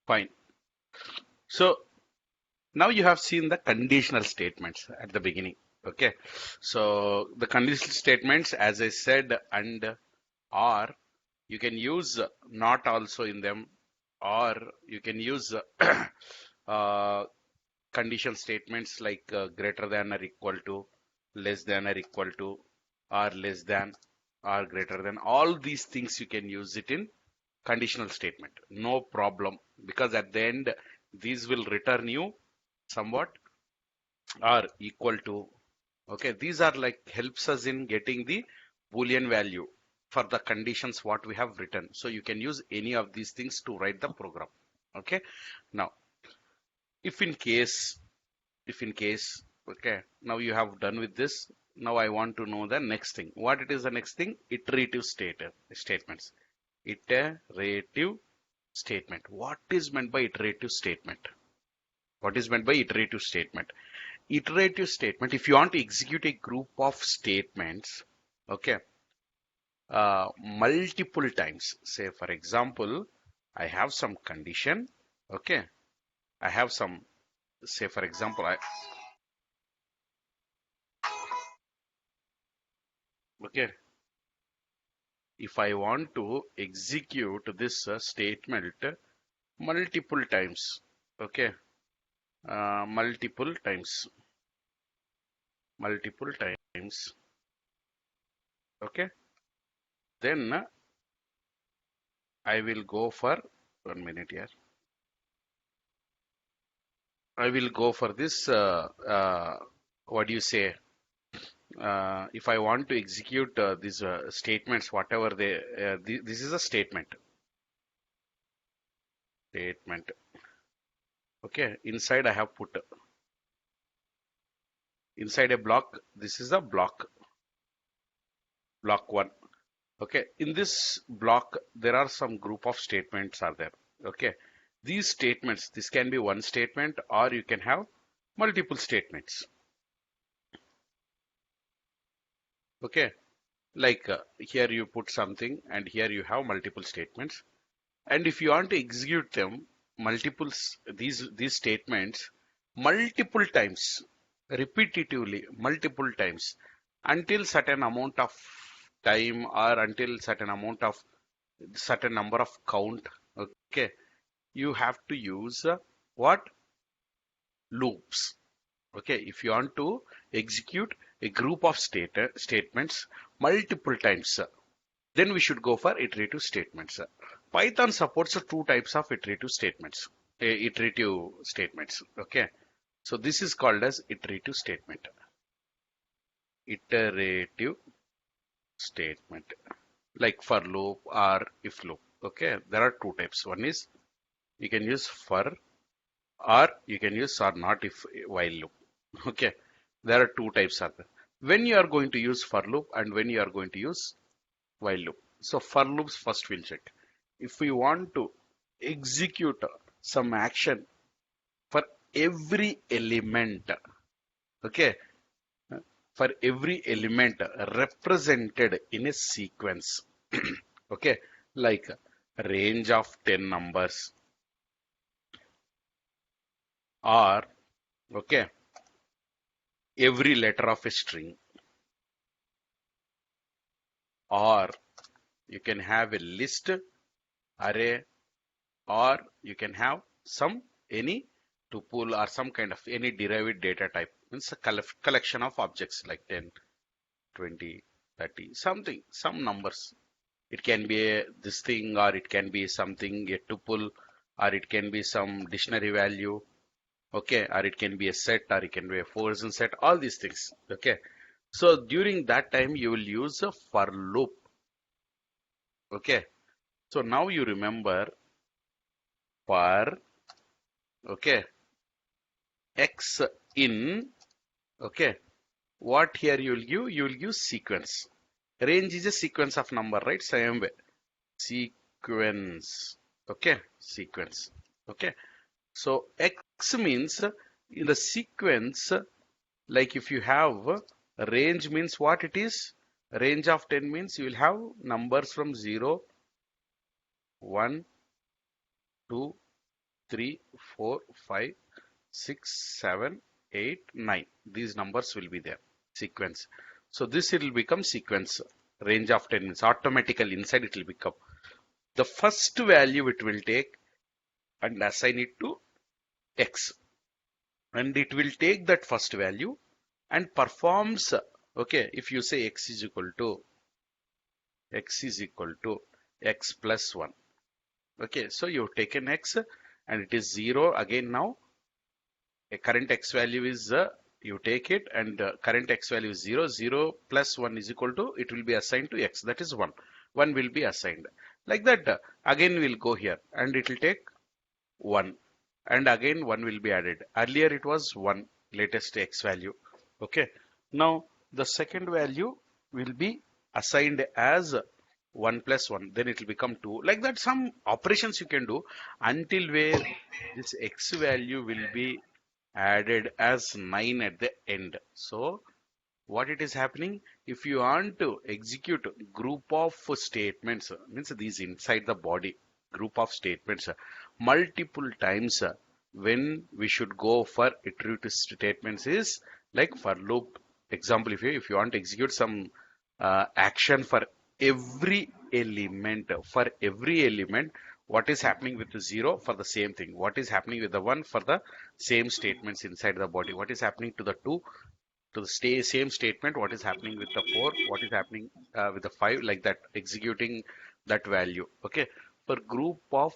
Fine. So now you have seen the conditional statements at the beginning. Okay. So the conditional statements, as I said, and or you can use not also in them, or you can use uh, condition statements like greater than or equal to, less than or equal to, or less than or greater than. All these things you can use it in conditional statement. No problem, because at the end these will return you somewhat or equal to. Okay, these are like helps us in getting the Boolean value for the conditions what we have written. So you can use any of these things to write the program. Okay, now if in case okay, now you have done with this. Now I want to know the next thing. What it is the next thing? Iterative statements. Iterative statement. What is meant by iterative statement? What is meant by iterative statement? Iterative statement, if you want to execute a group of statements, okay, multiple times. Say, for example, I have some condition, okay, I have some, say, for example, okay, if I want to execute this statement multiple times, okay, multiple times, okay, then I will go for 1 minute here. I will go for this. What do you say? If I want to execute these statements, whatever they, this is a statement. Statement. Okay. Inside I have put inside a block. This is a block. Block one. Okay. In this block, there are some group of statements are there. Okay. These statements, this can be one statement, or you can have multiple statements. Okay. Like here you put something, and here you have multiple statements. And if you want to execute them, these statements multiple times, repetitively, multiple times, until certain amount of time or until certain number of count. Okay, you have to use what? Loops. Okay, if you want to execute a group of statements multiple times, then we should go for iterative statements. Python supports two types of iterative statements. Okay, so this is called as iterative statement. Iterative statement, like for loop or if loop. Okay, there are two types. One is you can use for, or you can use or not if while loop. Okay, there are two types of them. When you are going to use for loop and when you are going to use while loop. So for loops first we'll check. If we want to execute some action for every element, okay, for every element represented in a sequence, okay, like range of 10 numbers, or okay, every letter of a string, or you can have a list, array, or you can have some any tuple or some kind of any derived data type, means a collection of objects like 10, 20, 30, something, some numbers. It can be this thing, or it can be something, a tuple, or it can be some dictionary value, okay, or it can be a set, or it can be a person set, all these things. Okay, so during that time you will use a for loop. Okay, so now you remember for, okay, x in, okay, what here you will give? You will give sequence. Range is a sequence of number, right? Same way. Sequence. Okay, sequence. Okay. So X means in the sequence, like if you have range means what it is? Range of 10 means you will have numbers from 0, 1, 2, 3, 4, 5, 6, 7, 8, 9. These numbers will be there. Sequence. So this it will become sequence. Range of 10 is automatically inside it will become. The first value it will take and assign it to X. And it will take that first value and performs, okay, if you say X is equal to X plus 1. Okay, so you've taken X and it is 0 again now. A current X value is, you take it and current X value is 0. 0 plus 1 is equal to, it will be assigned to X, that is 1. 1 will be assigned. Like that, again we'll go here and it will take 1 and again 1 will be added. Earlier it was 1, latest X value. Okay, now the second value will be assigned as 1 plus 1, then it will become 2. Like that, some operations you can do until where this X value will be added as 9 at the end. So what it is happening, if you want to execute group of statements, means these inside the body group of statements multiple times, when we should go for iterative statements is like for loop. Example, if you want to execute some action for every element, what is happening with the 0 for the same thing, what is happening with the 1 for the same statements inside the body, what is happening to the 2 to the same statement, what is happening with the 4, what is happening with the 5, like that, executing that value. Okay, for group of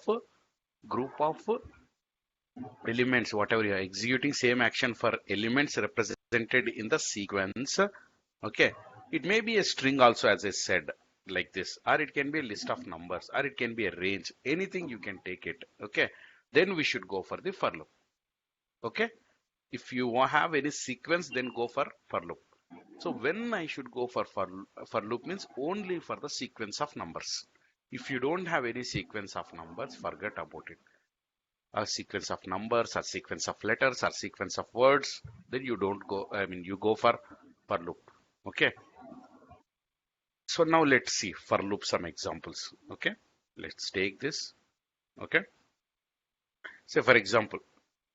elements, whatever you are executing same action for elements represented in the sequence. Okay, it may be a string also, as I said, like this, or it can be a list of numbers, or it can be a range, anything you can take it. Okay, then we should go for the for loop. Okay, if you have any sequence, then go for loop. So when I should go for loop means only for the sequence of numbers. If you don't have any sequence of numbers, forget about it. A sequence of numbers, or sequence of letters, or sequence of words, then you don't go, I mean, you go for loop. Okay. So now let's see for loop some examples. Okay. Let's take this. Okay. Say for example,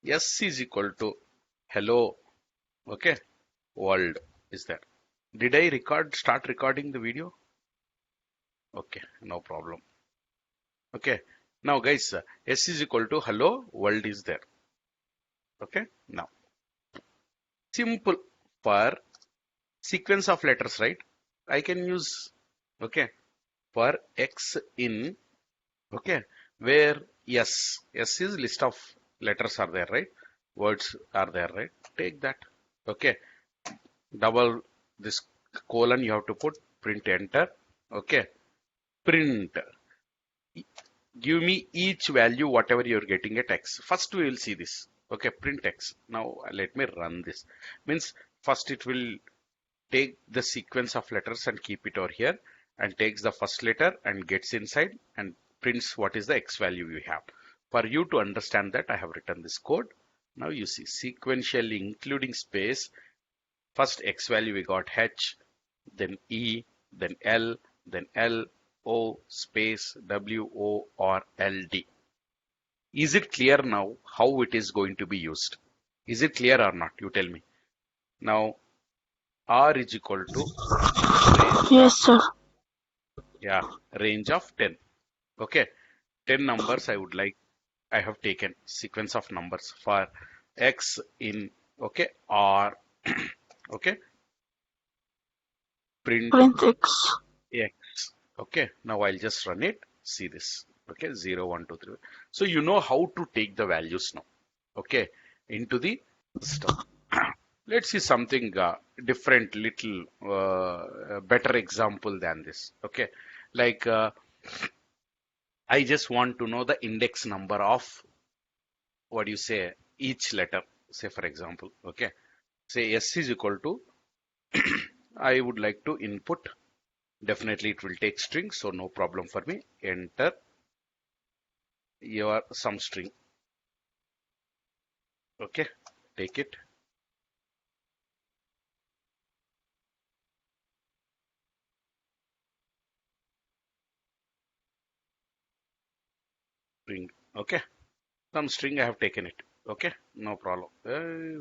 S is equal to hello. Okay. World is there. Did I start recording the video? Okay, no problem. Okay, now guys, S is equal to hello, world is there. Okay, now simple for sequence of letters, right? I can use, okay, for X in, okay, where S is list of letters are there, right? Words are there, right? Take that. Okay, double this colon you have to put, print enter. Okay, print. Give me each value whatever you're getting at X. First we will see this. Okay, print X. Now let me run this. Means first it will take the sequence of letters and keep it over here, and takes the first letter and gets inside and prints what is the X value you have. For you to understand that, I have written this code. Now you see sequentially including space. First X value we got H, then E, then L, then L, O space W O or L D. Is it clear now how it is going to be used? Is it clear or not? You tell me. Now R is equal to range Yes, of, sir. yeah, range of 10. Okay, 10 numbers I have taken sequence of numbers for X in, okay, R. Okay, print Print X. X. Okay, now I'll just run it. See this. Okay, 0, 1, 2, 3. So you know how to take the values now. Okay, into the system. Let's see something different, little better example than this. Okay, like I just want to know the index number of, what do you say, each letter. Say for example, okay, say S is equal to, I would like to input. Definitely it will take string, so no problem for me. Enter your some string. Okay, take it. String. Okay. Some string I have taken it. Okay, no problem.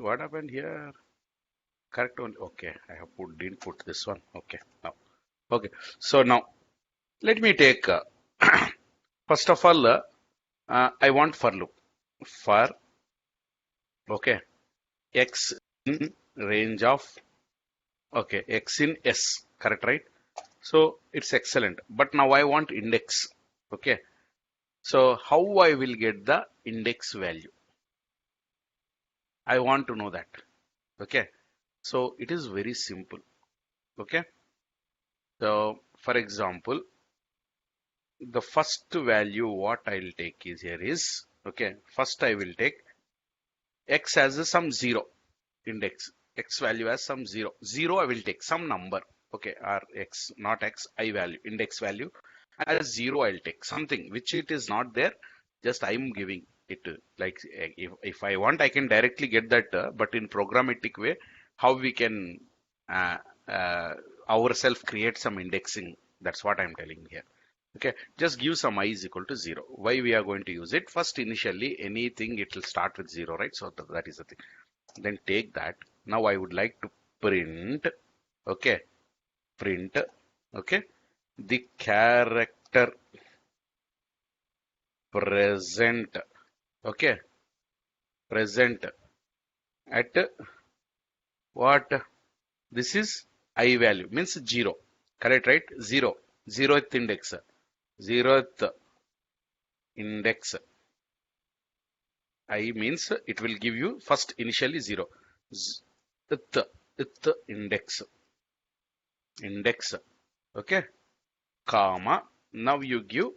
What happened here? Correct only. Okay, I have didn't put this one. Okay, now. Okay, so now let me take first of all, I want for loop. For, okay, x in range of, okay, x in S, correct, right? So it's excellent. But now I want index. Okay, so how I will get the index value? I want to know that. Okay, so it is very simple. Okay, so for example, the first value what I'll take is here is, okay, first I will take x as a some zero index, x value as some zero I will take some number, okay, or x, not x, I value, index value as zero I'll take something which it is not there, just I'm giving it like if I want I can directly get that, but in programmatic way, how we can uh, uh, ourselves create some indexing, that's what I'm telling here. Okay, just give some I is equal to 0. Why we are going to use it? First, initially, anything it will start with 0, right? So that is the thing. Then take that. Now I would like to print, okay, print, okay, the character present, okay, present at what? This is I value, means 0, correct, right? 0, 0th index, 0th index. I means it will give you first initially 0. Ith index, okay, comma. Now you give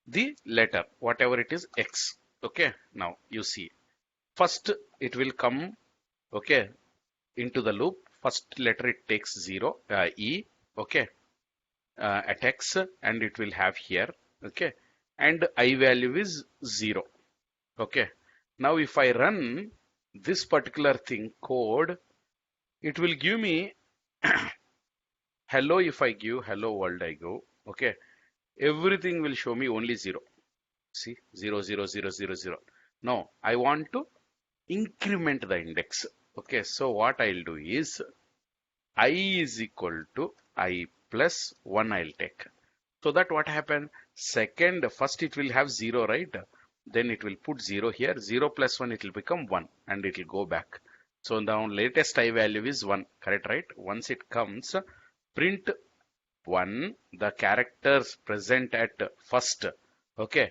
the letter, whatever it is, x. Okay, now you see. First it will come, okay, into the loop. First letter it takes 0, E, okay, at x, and it will have here, okay, and I value is 0. Okay, now if I run this particular thing code, it will give me hello. If I give hello world, I go, okay, everything will show me only 0. See, 0, 0, 0, 0, 0. No, I want to increment the index. Okay, so what I'll do is I is equal to I plus 1 I'll take. So that what happened? Second, first it will have 0, right? Then it will put 0 here. 0 plus 1, it will become 1 and it will go back. So now latest I value is 1, correct, right? Once it comes, print 1, the characters present at first, okay,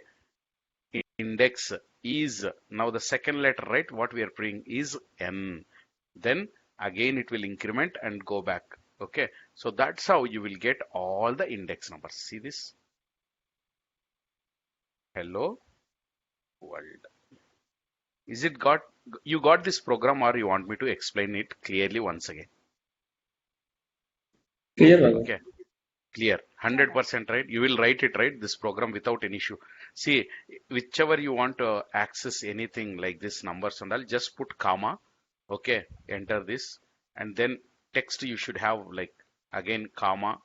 index is, now the second letter, right? What we are printing is N. Then again it will increment and go back. Okay, so that's how you will get all the index numbers. See this? Hello world. Is it got, you got this program, or you want me to explain it clearly once again? Clear, Baba. Okay, clear. 100% right. You will write it right, this program, without any issue. See, whichever you want to access anything like this numbers and all, just put comma. Okay, enter this, and then text you should have like again comma.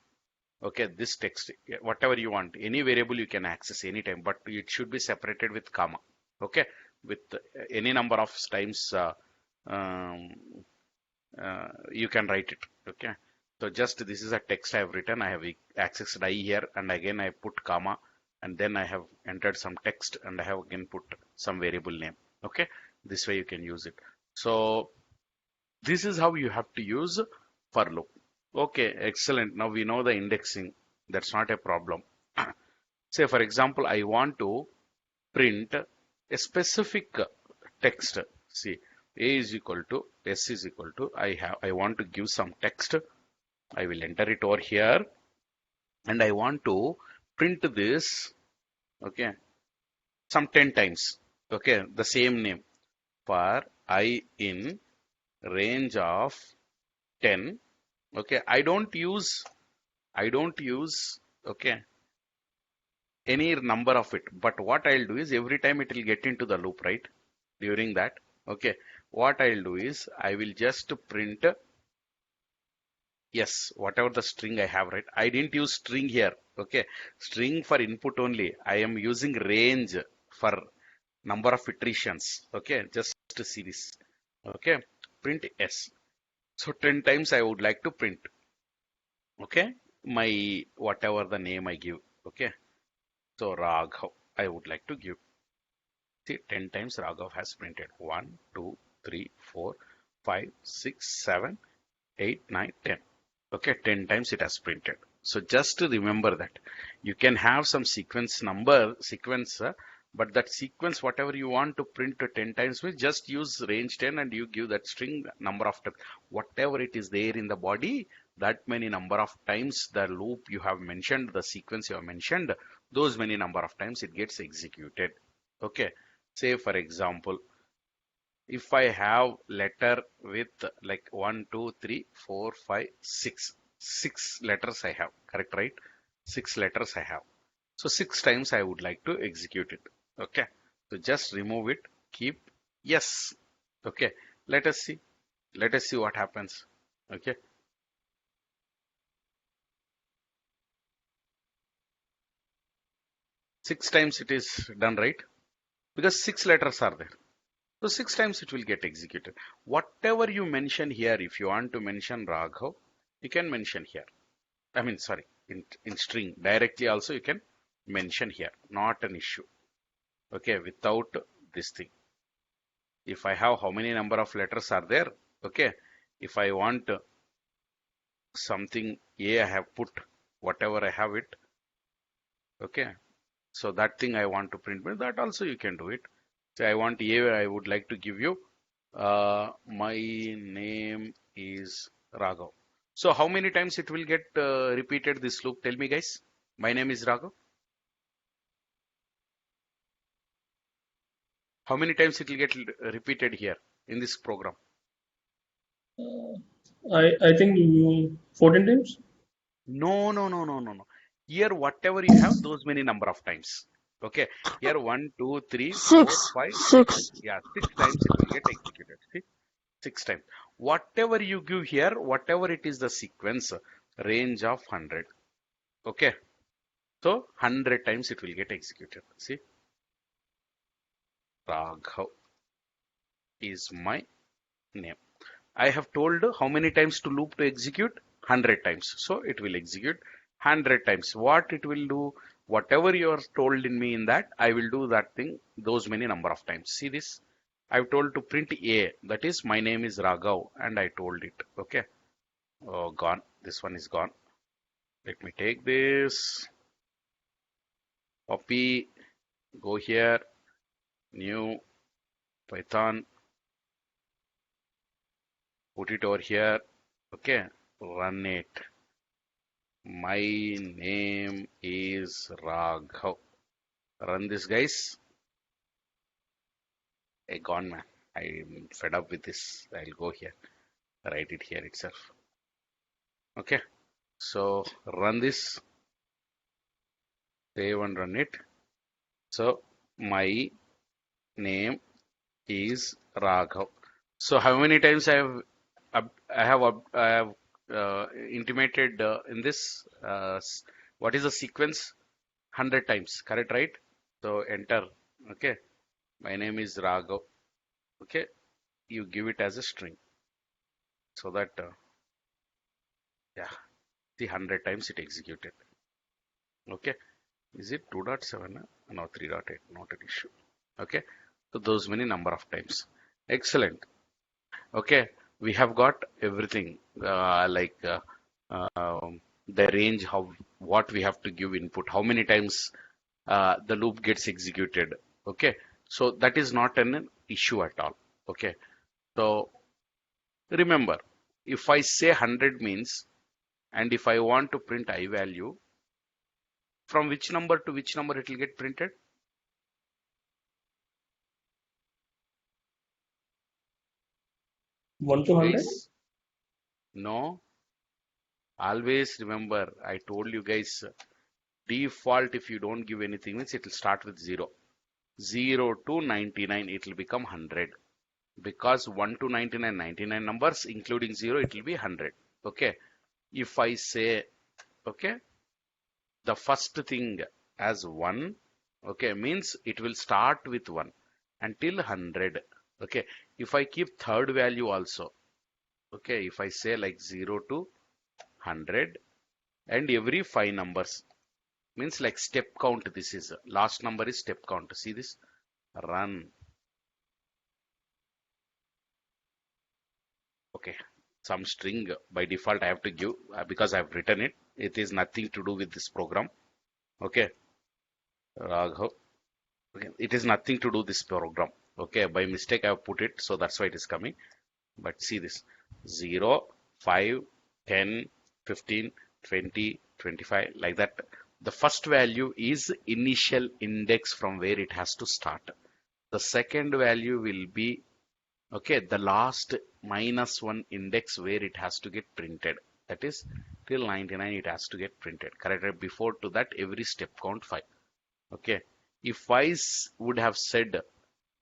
Okay, this text, whatever you want, any variable you can access anytime, but it should be separated with comma. Okay, with any number of times um, you can write it. Okay, so just this is a text I have written. I have accessed I here, and again I put comma, and then I have entered some text, and I have again put some variable name. Okay, this way you can use it. So this is how you have to use for loop. Okay, excellent. Now we know the indexing. That's not a problem. Say, for example, I want to print a specific text. See, A is equal to S is equal to, I want to give some text. I will enter it over here, and I want to print this, okay, some 10 times. Okay, the same name for I in range of 10. Okay, I don't use, okay, any number of it, but what I'll do is every time it will get into the loop, right? During that, okay, what I'll do is I will just print, yes, whatever the string I have, right? I didn't use string here, okay, string for input only. I am using range for, number of iterations. Okay, just to see this. Okay, print S. So 10 times I would like to print. Okay, my whatever the name I give. Okay, so Raghav I would like to give. See, 10 times Raghav has printed. 1, 2, 3, 4, 5, 6, 7, 8, 9, 10. Okay, 10 times it has printed. So just to remember that you can have some sequence number sequence, but that sequence whatever you want to print to 10 times will just use range 10 and you give that string number of times. Whatever it is there in the body, that many number of times the loop you have mentioned, the sequence you have mentioned, those many number of times it gets executed. Okay, say for example, if I have letter with like 1, 2, 3, 4, 5, 6, 6 letters I have, correct, right? 6 letters I have. So 6 times I would like to execute it. Okay. So just remove it, keep yes. Okay. Let us see. Let us see what happens. Okay. 6 times it is done, right? Because 6 letters are there. So 6 times it will get executed. Whatever you mention here, if you want to mention Raghav, you can mention here. I mean, sorry, in string directly also you can mention here, not an issue. Okay, without this thing. If I have how many number of letters are there, okay, if I want something A, I have put whatever I have it, okay, so that thing I want to print, but that also you can do it. So I want A, I would like to give you, my name is Raghav. So how many times it will get repeated this loop? Tell me guys. My name is Raghav. How many times it will get repeated here in this program? I think 14 times. No, no, no, no, no, no. Here, whatever you have, those many number of times. Okay. Here, 1, 2, 3, 4, Six, 5, 6. six. Yeah, 6 times it will get executed. See, 6 times. Whatever you give here, whatever it is the sequence, range of 100. Okay. So, 100 times it will get executed. See, Raghav is my name. I have told how many times to loop to execute? 100 times. So it will execute 100 times. What it will do, whatever you are told in me in that, I will do that thing those many number of times. See this? I've told to print A, that is my name is Raghav, and I told it. Okay. Oh, gone. This one is gone. Let me take this. Copy. Go here. New Python. Put it over here. Okay. Run it. My name is Raghav. Run this, guys. I gone, man. I'm fed up with this. I'll go here. Write it here itself. Okay. So run this. Save and run it. So my name is Raghav. So how many times I have intimated in this what is the sequence? 100 times. Correct, right? So enter. Okay. My name is Raghav. Okay. You give it as a string so that yeah, the 100 times it executed. Okay. Is it 2.7? No, 3.8. Not an issue. Okay. So those many number of times. Excellent. Okay. We have got everything like the range of what we have to give input, how many times the loop gets executed. Okay. So that is not an issue at all. Okay. So remember, if I say 100 means, and if I want to print I value, from which number to which number it will get printed? 1 to 100. Guys, no. Always remember, I told you guys, default if you don't give anything means it will start with 0. 0 to 99 it will become 100. Because 1 to 99, 99 numbers including 0 it will be 100. Okay. If I say, okay, the first thing as 1, okay, means it will start with 1. until 100. Okay, if I keep third value also, okay, if I say like 0 to 100 and every 5 numbers, means like step count, this is last number is step count. See this, run. Okay, some string by default I have to give because I've written it. It is nothing to do with this program. Okay, Raghav. Okay, it is nothing to do this program. Okay, by mistake I have put it, so that's why it is coming. But see this, 0, 5, 10, 15, 20, 25, like that. The first value is initial index from where it has to start. The second value will be, okay, the last -1 index where it has to get printed. That is till 99 it has to get printed. Correct? Before to that every step count 5. Okay. If I would have said,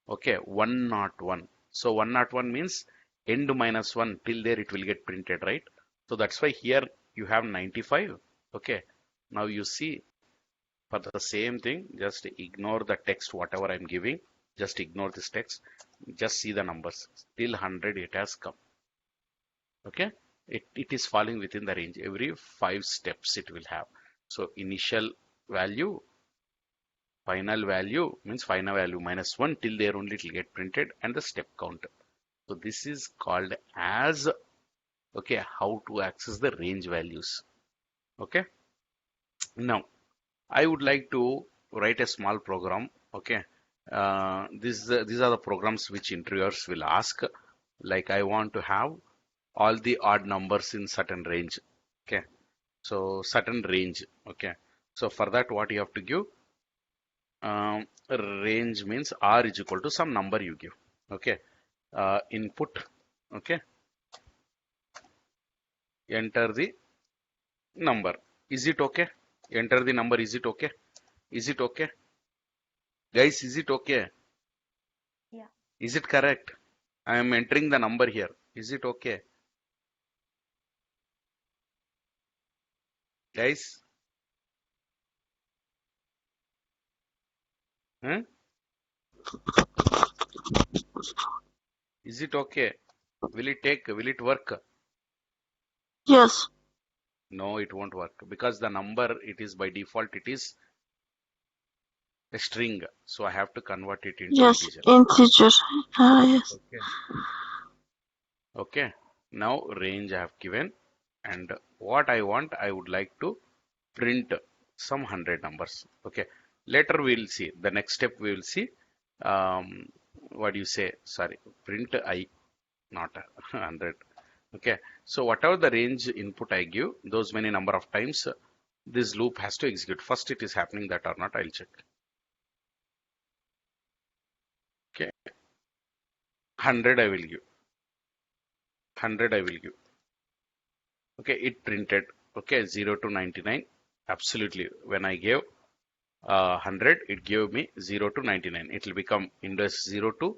okay, 101. So 101 means end -1 till there it will get printed, right? So that's why here you have 95. Okay. Now you see for the same thing, just ignore the text, whatever I'm giving. Just ignore this text. Just see the numbers. Till 100 it has come. Okay. It is falling within the range. Every 5 steps it will have. So initial value, final value means final value -1 till there only it will get printed, and the step count. So this is called as, okay, how to access the range values. Okay. Now I would like to write a small program. Okay. These are the programs which interviewers will ask. Like I want to have all the odd numbers in certain range. Okay. So certain range. Okay. So for that, what you have to give? Range means R is equal to some number you give. Okay. Input. Okay. Enter the number. Is it okay? Enter the number. Is it okay? Is it okay? Guys, is it okay? Yeah. Is it correct? I am entering the number here. Is it okay? Guys? Huh? Is it okay? Will it work? Yes. No, it won't work because the number, it is by default, it is a string. So I have to convert it into Yes. integer. Integer. Yes. Okay. Okay. Now range I have given, and what I want, I would like to print some 100 numbers. Okay. Later we'll see. The next step we will see. What do you say? Sorry. Print I, not 100. Okay. So whatever the range input I give, those many number of times this loop has to execute. First it is happening that or not, I'll check. Okay. 100 I will give. 100 I will give. Okay. It printed. Okay. 0 to 99. Absolutely. When I gave 100, it gave me 0 to 99. It will become index 0 to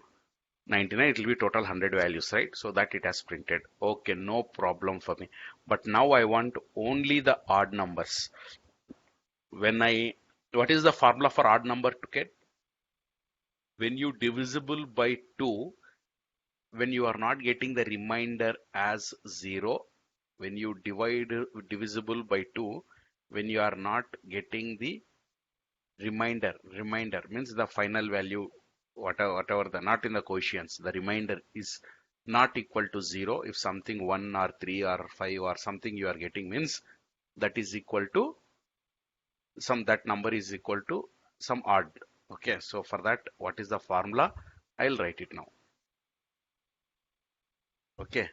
99. It will be total 100 values, right? So that it has printed. Okay, no problem for me. But now I want only the odd numbers. What is the formula for odd number to get? When you divisible by 2, when you are not getting the remainder as 0, when you divisible by 2, when you are not getting the remainder means the final value, whatever the, not in the quotients, the remainder is not equal to 0. If something 1 or 3 or 5 or something you are getting, means that is equal to that number is equal to some odd. Okay, so for that, what is the formula? I'll write it now. Okay,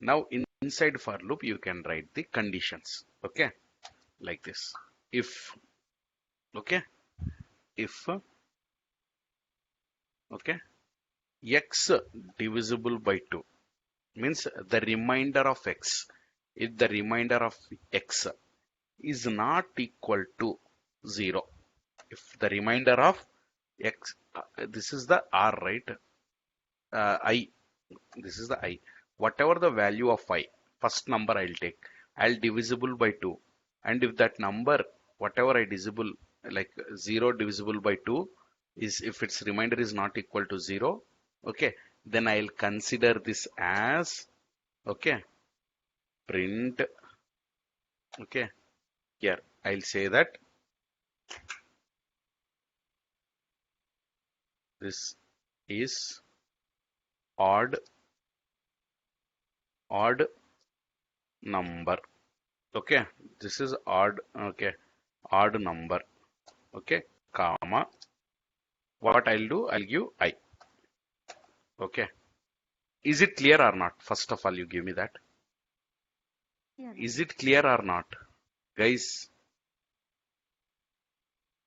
now inside for loop you can write the conditions. Okay, like this. If, okay, if, okay, x divisible by 2 means the remainder of x. If the remainder of x is not equal to 0, if the remainder of x, this is the r, right? I, this is the I. Whatever the value of I, first number I'll take, I'll divisible by 2. And if that number, whatever I divisible, like 0 divisible by 2, is if its remainder is not equal to 0, okay, then I'll consider this as, okay, print, okay, here I'll say that this is odd number, okay, this is odd, okay, odd number, okay, comma, what I'll do, I'll give I, okay. Is it clear or not? First of all, you give me that. Yeah, Is it clear or not? Guys,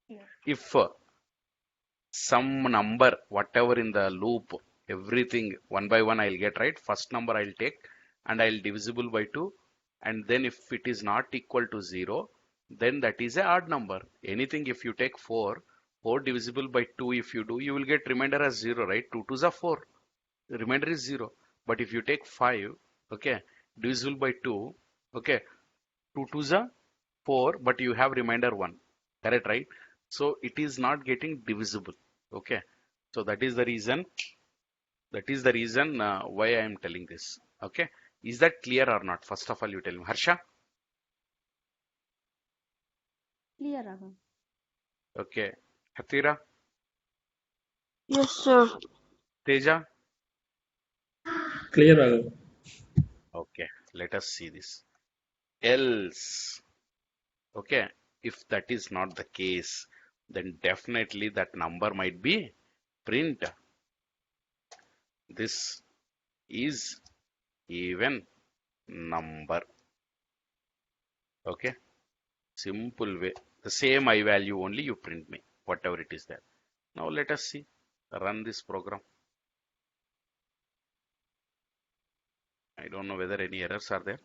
yeah. if some number, whatever in the loop, everything one by one I'll get, right? First number I'll take and I'll divisible by 2. And then if it is not equal to 0, then that is a odd number. Anything if you take 4 divisible by 2, if you do, you will get remainder as 0, right? 2 2s are 4. The remainder is 0. But if you take 5, okay, divisible by 2, okay, 2 2s are 4, but you have remainder 1. Correct, right? So it is not getting divisible. Okay. So that is the reason. Why I am telling this. Okay. Is that clear or not? First of all, you tell me. Harsha? Clear, Raghav. Okay. Hatira? Yes, sir. Teja? Clear, Raghav. Okay. Let us see this. Else. Okay. If that is not the case, then definitely that number might be print. This is even number. Okay. Simple way. The same I value only you print me, whatever it is there. Now let us see. Run this program. I don't know whether any errors are there.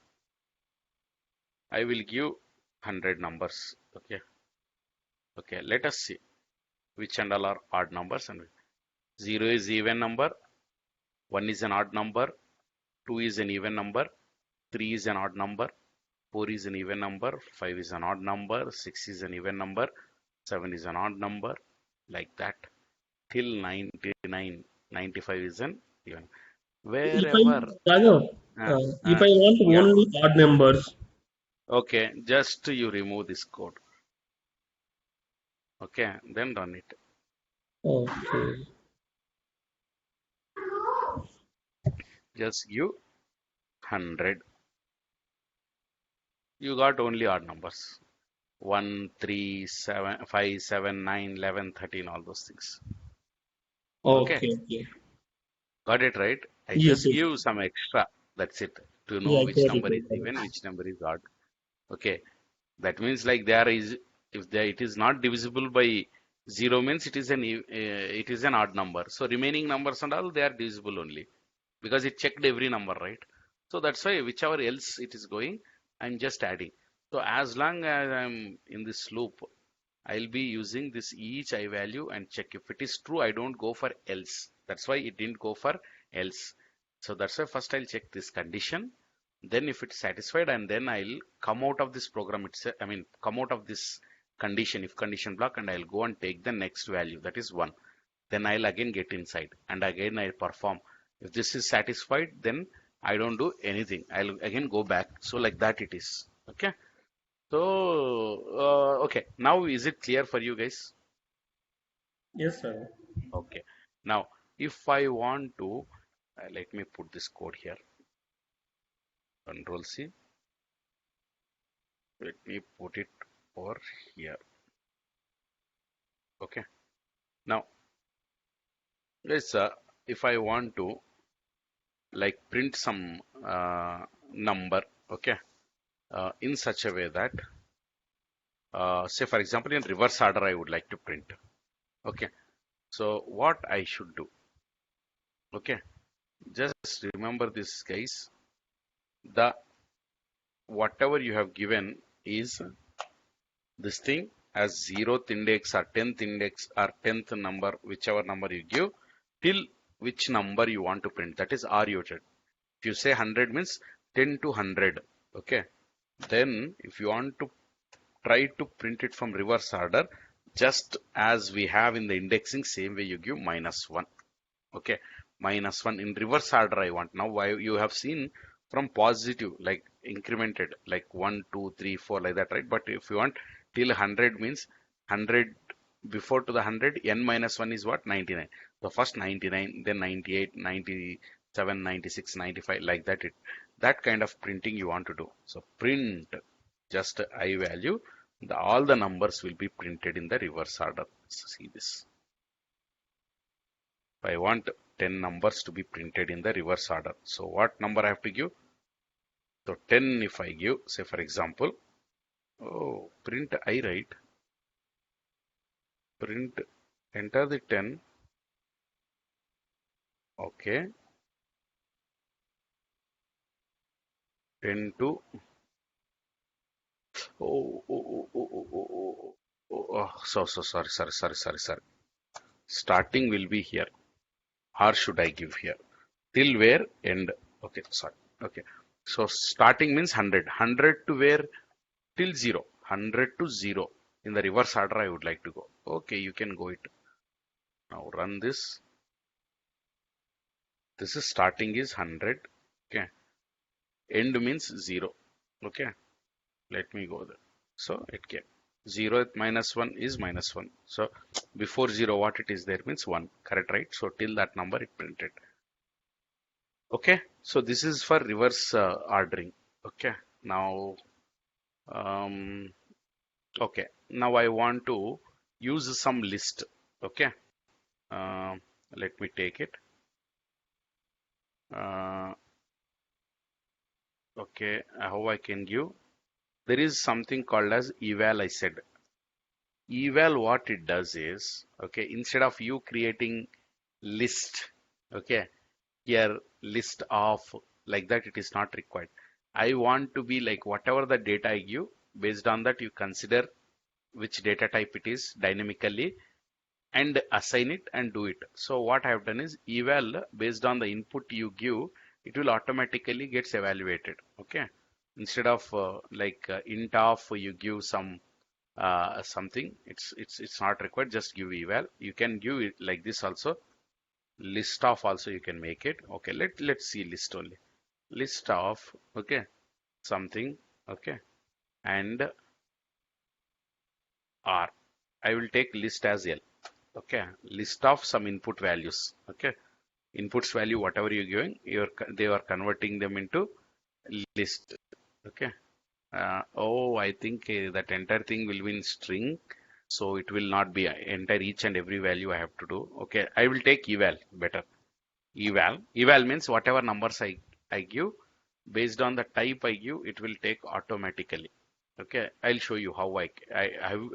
I will give 100 numbers. Okay. Okay. Let us see which and all are odd numbers. And 0 is even number. 1 is an odd number. 2 is an even number. 3 is an odd number. 4 is an even number. 5 is an odd number. 6 is an even number. 7 is an odd number. Like that. Till 99, 95 is an even. Wherever, Raghav, uh, if uh, I want yeah, only odd numbers, okay, just you remove this code. Okay, then run it. okay. Just give 100. You got only odd numbers. 1, 3, 7, 5, 7, 9, 11, 13, all those things. Okay, Okay, okay. got it right? I Yes, just yes. give some extra. That's it. To Yeah, know I which got it. number I is got even, it. which number is odd. Okay, that means like there is, if there it is not divisible by 0 means it is an odd number. So remaining numbers and all they are divisible only because it checked every number, right? So that's why whichever else it is going, I'm just adding. So as long as I'm in this loop, I'll be using this each I value and check if it is true. I don't go for else. That's why it didn't go for else. So that's why first I'll check this condition. Then if it's satisfied, and then I'll come out of this program itself. I mean, come out of this condition, if condition block, and I'll go and take the next value. That is 1. Then I'll again get inside and again I perform. If this is satisfied, then I don't do anything. I'll again go back. So like that it is. Okay. So, okay. Now is it clear for you guys? Yes, sir. Okay. Now, if I want to, let me put this code here. Control C. Let me put it over here. Okay. Now, guys, if I want to like print some number, okay, in such a way that, say for example, in reverse order, I would like to print. Okay. So what I should do? Okay. Just remember this, guys. The whatever you have given is this thing as 0th index or 10th index or 10th number, whichever number you give, till which number you want to print. That is RUT. If you say 100 means 10 to 100. Okay. Then if you want to try to print it from reverse order, just as we have in the indexing, same way you give -1. Okay, -1 in reverse order I want. Now why you have seen from positive, like incremented, like 1, 2, 3, 4, like that, right? But if you want till 100 means 100 before to the 100, n minus 1 is what? 99. So first 99, then 98, 97, 96, 95, like that. That kind of printing you want to do. So print just I value. All the numbers will be printed in the reverse order. So see this. I want 10 numbers to be printed in the reverse order. So what number I have to give? So 10 if I give, say for example, print I, right? Print, enter the 10. Okay. 10 to, sorry. Starting will be here. Or should I give here? Till where? End. Okay, sorry. Okay. So starting means 100. 100 to where? Till 0. 100 to 0. In the reverse order I would like to go. Okay, you can go it. Now run this. This is starting is 100. Okay. End means 0. Okay. Let me go there. So it came. 0 minus 1 is -1. So before 0, what it is there means 1. Correct, right? So till that number it printed. Okay. So this is for reverse ordering. Okay. Now, okay. Now I want to use some list. Okay. Let me take it. Okay. How I can give? There is something called as eval. I said eval. What it does is, okay, instead of you creating list, okay, here list of like that, it is not required. I want to be like whatever the data I give, based on that you consider which data type it is dynamically and assign it and do it. So what I have done is eval based on the input you give, it will automatically gets evaluated. Okay, instead of int of you give some something, it's not required. Just give eval. You can give it like this also. List of also you can make it. Okay, let's see list only. List of, okay, something, okay, and R. I will take list as L. Okay, list of some input values. Okay, inputs value whatever you're giving, they are converting them into list. Okay. I think that entire thing will be in string, so it will not be entire each and every value I have to do. Okay, I will take eval better. Eval means whatever numbers I give, based on the type I give, it will take automatically. Okay, I'll show you how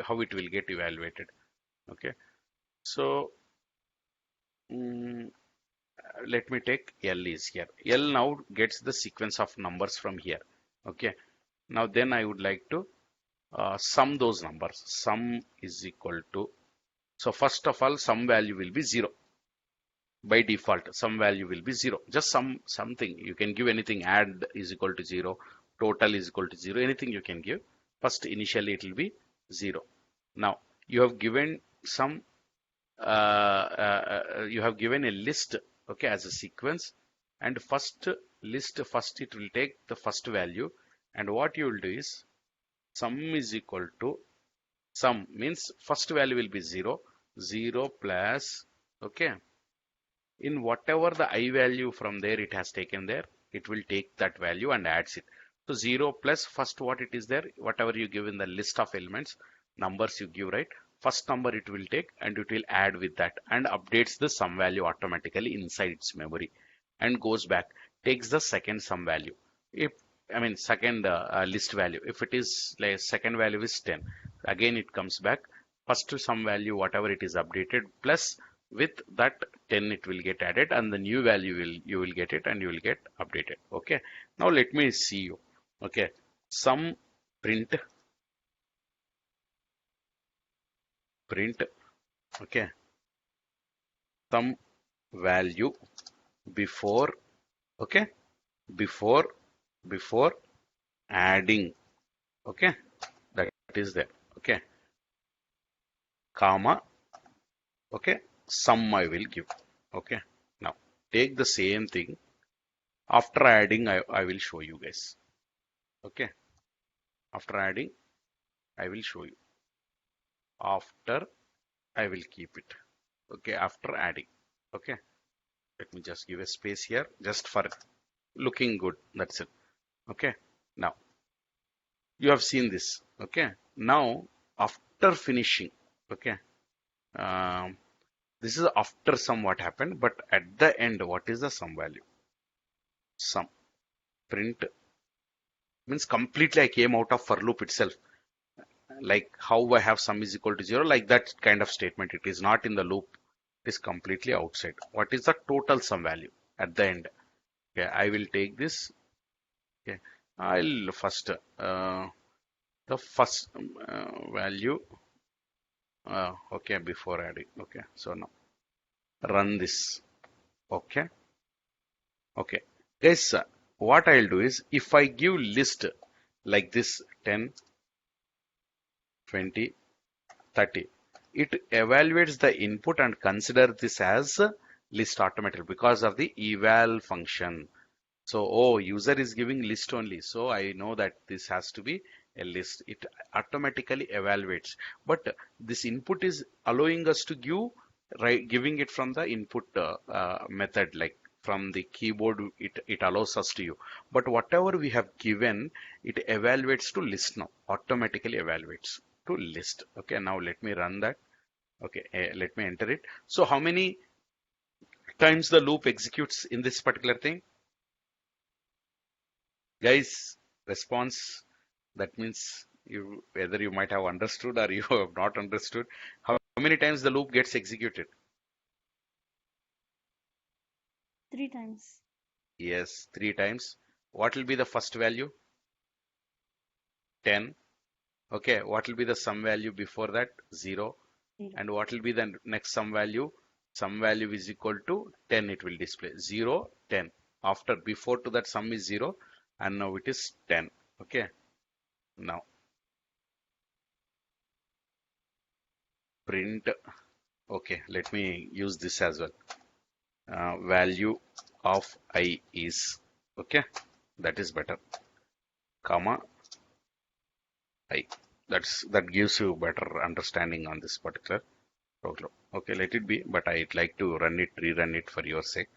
how it will get evaluated. Okay, so let me take L is here. L now gets the sequence of numbers from here. Okay, now then I would like to sum those numbers. Sum is equal to, so first of all, some value will be 0. By default, some value will be 0. Just something. You can give anything. Add is equal to 0. Total is equal to 0. Anything you can give. First, initially it will be 0. Now, you have given some, you have given a list, okay, as a sequence. And first list, first it will take the first value. And what you will do is, sum is equal to, sum means first value will be 0. 0 plus, okay, in whatever the I value from there it has taken there, it will take that value and adds it. So 0 plus first what it is there, whatever you give in the list of elements, numbers you give, right? First number it will take and it will add with that and updates the sum value automatically inside its memory and goes back, takes the second sum value. If second list value, if it is like second value is 10, again it comes back. First to sum value, whatever it is updated, plus with that 10 it will get added and the new value you will get it and you will get updated. Okay, now let me see you. Okay, sum print, okay, some value before, okay, before adding, okay, that is there. Okay, comma, okay, sum I will give. Okay, now take the same thing. After adding, I will show you guys. Okay, after adding, I will show you. After, I will keep it. Okay, after adding. Okay, let me just give a space here just for looking good. That's it. Okay, now you have seen this. Okay, now after finishing, okay, um, this is after sum what happened, but at the end, what is the sum value? Sum print means completely I came out of for loop itself. Like how I have sum is equal to 0, like that kind of statement. It is not in the loop. It is completely outside. What is the total sum value at the end? Okay, I will take this. Okay, I'll first the first value. Okay, before adding. Okay, so now run this. Okay, okay, guys. What I'll do is if I give list like this 10, 20, 30, it evaluates the input and consider this as list automatically because of the eval function. So, oh, user is giving list only. So I know that this has to be a list. It automatically evaluates. But this input is allowing us to give, right, giving it from the input method, like from the keyboard, it allows us to use. But whatever we have given, it evaluates to list now, automatically evaluates to list. Okay, now let me run that. Okay, let me enter it. So how many times the loop executes in this particular thing? Guys, response, that means you whether you might have understood or you have not understood. How many times the loop gets executed? 3 times. Yes, 3 times. What will be the first value? 10. Okay, what will be the sum value before that? 0. 0. And what will be the next sum value? Sum value is equal to 10. It will display 0, 10. After, before to that sum is 0, and now it is 10. Okay, now print. Okay, let me use this as well. Value of I is, okay, that is better, comma I. That gives you better understanding on this particular program. Okay, let it be, but I'd like to rerun it for your sake,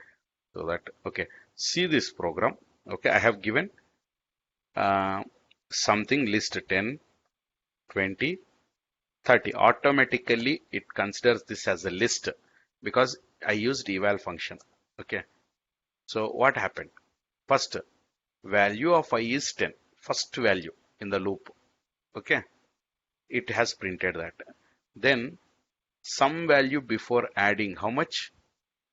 so that, okay, see this program. Okay, I have given something list 10, 20, 30. Automatically it considers this as a list because I used eval function. Okay, so what happened? First value of I is 10, first value in the loop. Okay, it has printed that. Then some value before adding, how much?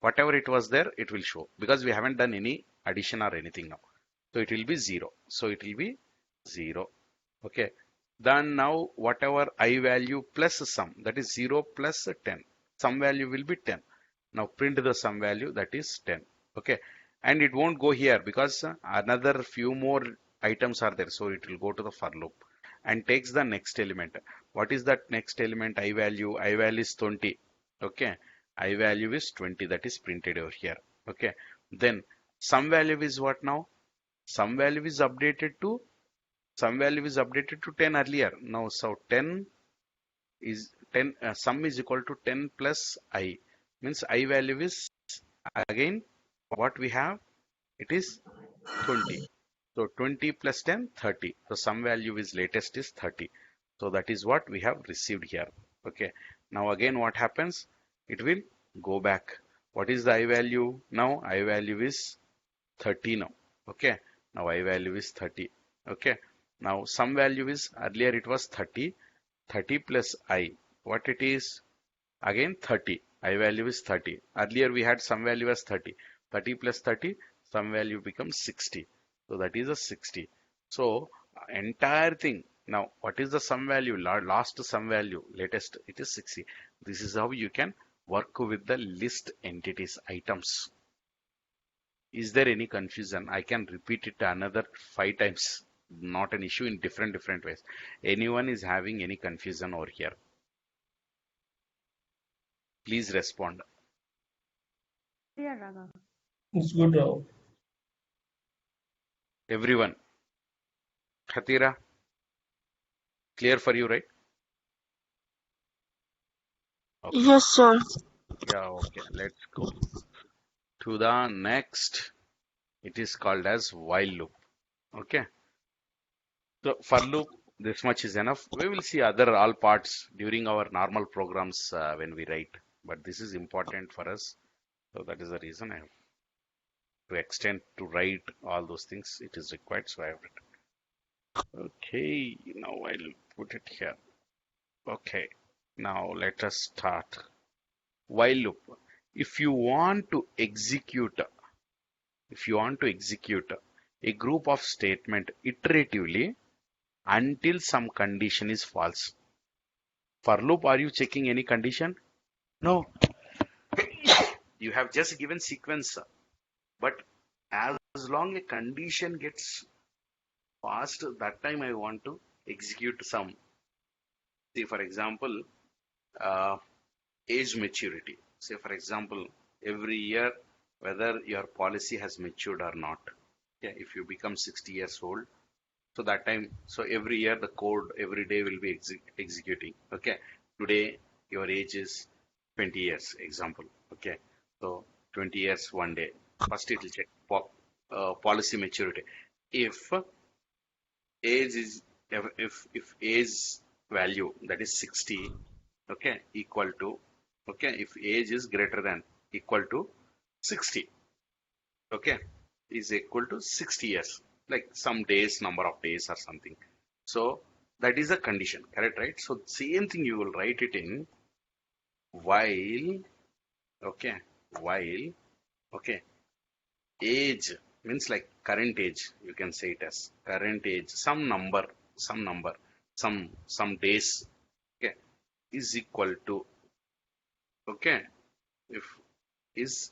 Whatever it was there, it will show because we haven't done any addition or anything now. So it will be 0. So it will be 0. Okay. Then now whatever I value plus sum, that is 0 plus 10. Some value will be 10. Now print the sum value, that is 10. Okay. And it won't go here because another few more items are there. So it will go to the for loop and takes the next element. What is that next element? I value. I value is 20. Okay. I value is 20. That is printed over here. Okay. Then some value is what now? Some value is updated to 10 earlier. Now, so 10 is 10, sum is equal to 10 plus I, means I value is again what we have, it is 20. So 20 plus 10, 30. So sum value is latest is 30. So that is what we have received here. Okay. Now again what happens? It will go back. What is the I value? Now I value is 30 now. Okay. Now I value is 30. Okay. Now some value is, earlier it was 30. 30 plus I. What it is? Again 30. I value is 30. Earlier we had some value as 30. 30 plus 30, some value becomes 60. So that is a 60. So entire thing. Now what is the sum value? Last sum value, latest, it is 60. This is how you can work with the list entities items. Is there any confusion? I can repeat it another 5 times. Not an issue in different ways. Anyone is having any confusion over here? Please respond. Clear, Raghav. It's good, Rao. Everyone. Khatira, clear for you, right? Okay. Yes, sir. Yeah, okay. Let's go to the next. It is called as while loop. Okay. So for loop, this much is enough. We will see other all parts during our normal programs when we write. But this is important for us. So that is the reason I have to extend to write all those things. It is required. So I have written. Okay. Now I'll put it here. Okay. Now let us start. While loop. If you want to execute, if you want to execute a group of statement iteratively until some condition is false. For loop, are you checking any condition? No. You have just given sequence, but as long a condition gets passed, that time I want to execute some. Say for example, uh, age maturity. Say for example, every year whether your policy has matured or not. Yeah, if you become 60 years old, so that time, so every year the code every day will be executing. Okay, today your age is 20 years, example. Okay, so 20 years one day. First it will check policy maturity. If age is if age value that is 60, okay, equal to, okay, if age is greater than equal to 60, okay, is equal to 60 years, like some days, number of days or something. So that is a condition, correct, right? So same thing you will write it in while, okay, while, okay, age means like current age, you can say it as current age, some number, some days, okay, is equal to, okay, if is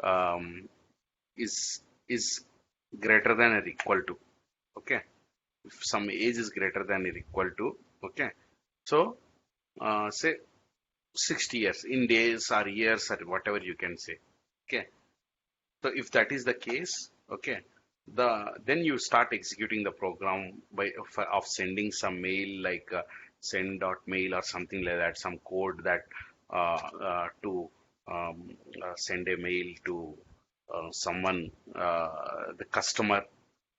um is is greater than or equal to, okay, if some age is greater than or equal to, okay, so say 60 years in days or years or whatever you can say, okay. So if that is the case, okay, then you start executing the program by of sending some mail like send.mail or something like that, some code that to send a mail to someone, the customer,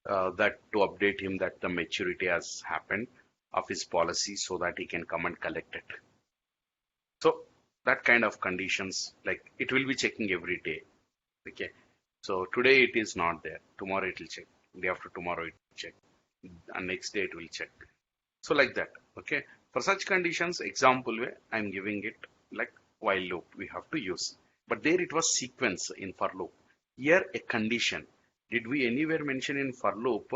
that to update him that the maturity has happened of his policy so that he can come and collect it. So that kind of conditions, like it will be checking every day. Okay. So today it is not there. Tomorrow it will check. Day after tomorrow it will check. And next day it will check. So like that. Okay. For such conditions, example way, I'm giving it like while loop we have to use. But there it was sequence in for loop. Here a condition. Did we anywhere mention in for loop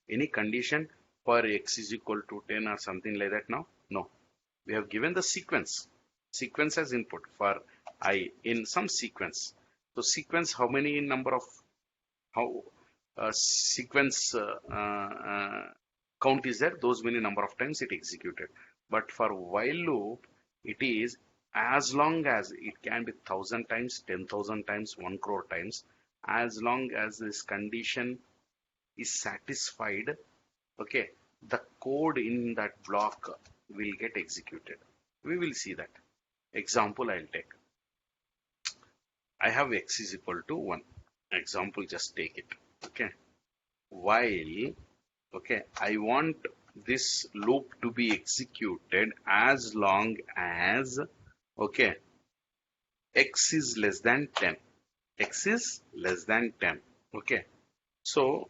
any condition for x is equal to 10 or something like that now? No. We have given the sequence as input for I in some sequence. So sequence, how many number of, how sequence count is there? Those many number of times it executed. But for while loop, it is as long as it can be 1,000 times, 10,000 times, 1 crore times, as long as this condition is satisfied, okay, the code in that block will get executed. We will see that. Example I'll take. I have x is equal to 1. Example, just take it. Okay. While, okay, I want this loop to be executed as long as, okay, x is less than 10. X is less than 10. Okay. So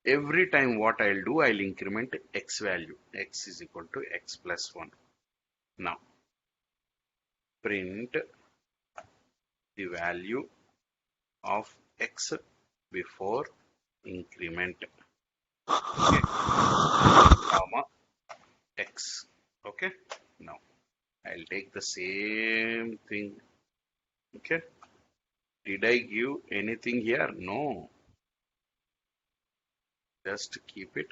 every time what I'll do, I'll increment x value. X is equal to x plus 1. Now, print the value of x before increment, okay, comma x. Okay, now I'll take the same thing. Okay, did I give anything here? No, just keep it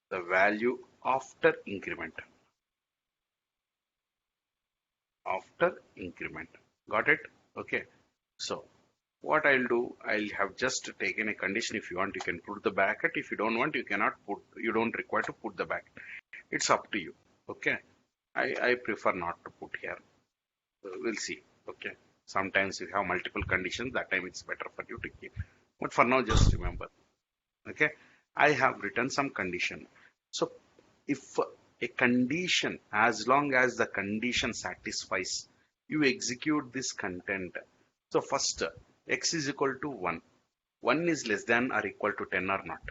the value after increment. after increment. Got it? Okay. So what I'll do, I'll have just taken a condition. If you want, you can put the bracket. If you don't want, you cannot put, you don't require to put the bracket. It's up to you. Okay. I prefer not to put here. We'll see. Okay. Sometimes you have multiple conditions. That time it's better for you to keep. But for now, just remember. Okay. I have written some condition. So if a condition, as long as the condition satisfies, you execute this content. So first, x is equal to 1. 1 is less than or equal to 10 or not.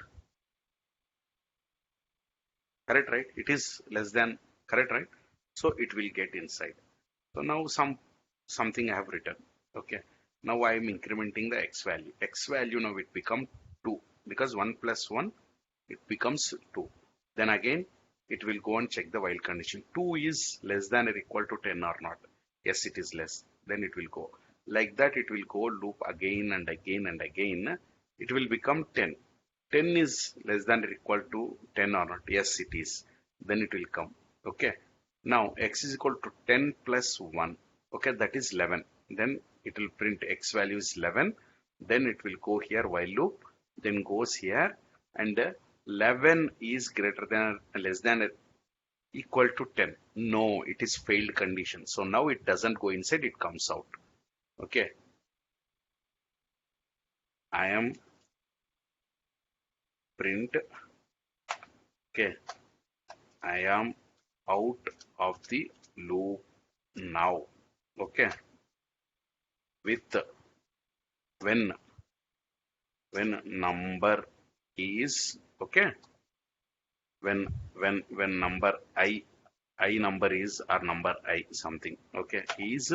Correct, right? It is less than, correct, right? So it will get inside. So now something I have written. Okay. Now I am incrementing the x value. X value now it becomes 2 because 1 plus 1 it becomes 2. Then again it will go and check the while condition. 2 is less than or equal to 10 or not. Yes, it is less. Then it will go. Like that it will go loop again and again and again. It will become 10. 10 is less than or equal to 10 or not. Yes, it is. Then it will come. Okay. Now x is equal to 10 plus 1. Okay, that is 11. Then it will print x value is 11. Then it will go here while loop. Then goes here and 11 is greater than less than or equal to 10. No, it is failed condition. So now it doesn't go inside, it comes out. Okay. I am print. Okay. I am out of the loop now. Okay. With when number is okay. When number I number is or number I something. Okay. Is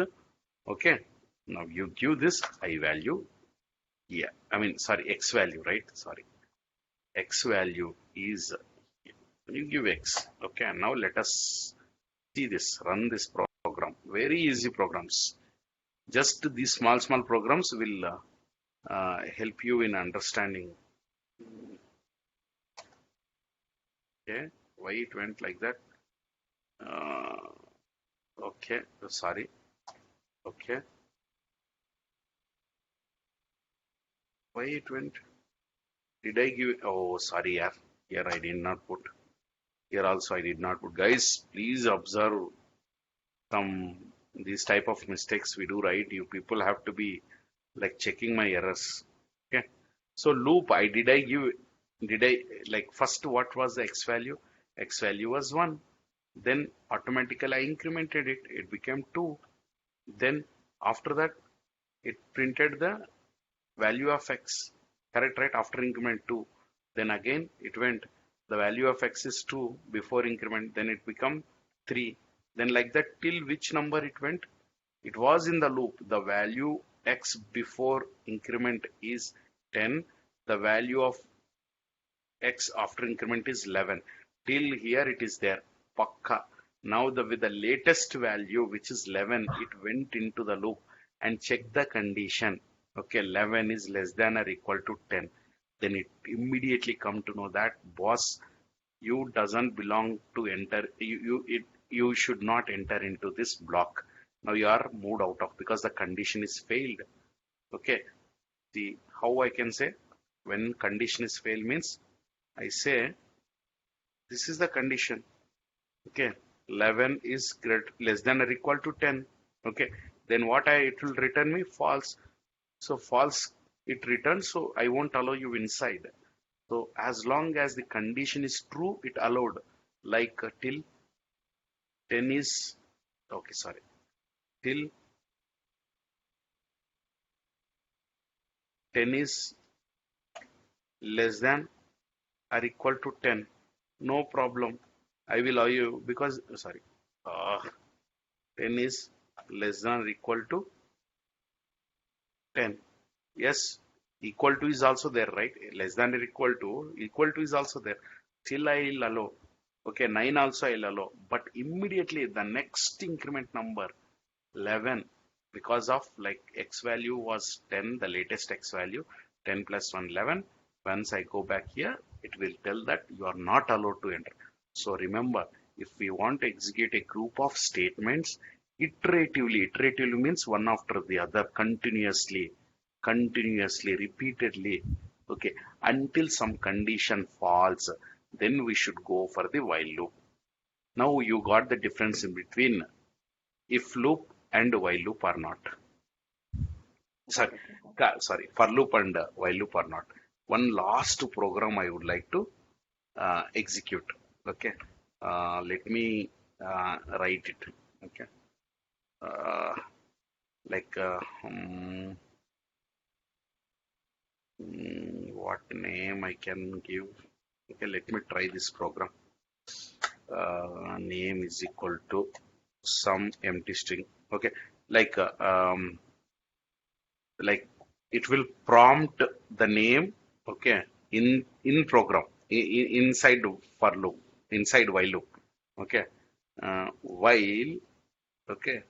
okay. Now you give this I value. Yeah. I mean sorry x value, right? Sorry. X value is you give x. Okay. Now let us see this. Run this program. Very easy programs. Just these small programs will help you in understanding. Okay, why it went like that? Okay, sorry. Okay, why it went? Did I give? Oh, sorry, yeah. Here I did not put. Here also I did not put. Guys, please observe some these type of mistakes we do, right? You people have to be like checking my errors. Okay. So loop, did I like first what was the x value? X value was 1. Then automatically I incremented it. It became 2. Then after that it printed the value of x. Correct, right? After increment 2. Then again it went the value of x is 2 before increment. Then it become 3. Then like that till which number it went? It was in the loop. The value x before increment is 10. The value of x after increment is 11. Till here it is there. Pakka. Now with the latest value which is 11, it went into the loop and checked the condition. Okay, 11 is less than or equal to 10. Then it immediately come to know that boss, you doesn't belong to enter. You should not enter into this block. Now you are moved out of because the condition is failed. Okay. See how I can say when condition is failed means I say this is the condition. Okay. 11 is less than or equal to 10. Okay. Then what it will return me false. So false it returns. So I won't allow you inside. So as long as the condition is true, it allowed like till 10 is okay. Sorry. Till 10 is less than or equal to 10. No problem. I will allow you because sorry. 10 is less than or equal to 10. Yes, equal to is also there, right? Less than or equal to is also there. Still I will allow. Okay, 9 also I will allow. But immediately the next increment number 11 because of like x value was 10, the latest x value 10 plus 1 11. Once I go back here, it will tell that you are not allowed to enter. So remember, if we want to execute a group of statements, Iteratively means one after the other, continuously, repeatedly. Okay, until some condition falls, then we should go for the while loop. Now you got the difference in between if loop and while loop or not. Sorry, sorry, for loop and while loop or not. One last program I would like to execute. Okay, let me write it. Okay, uh, like what name I can give. Okay, let me try this program. Name is equal to some empty string. Okay, like like it will prompt the name. Okay, in program inside for loop, inside while loop. Okay, while, okay,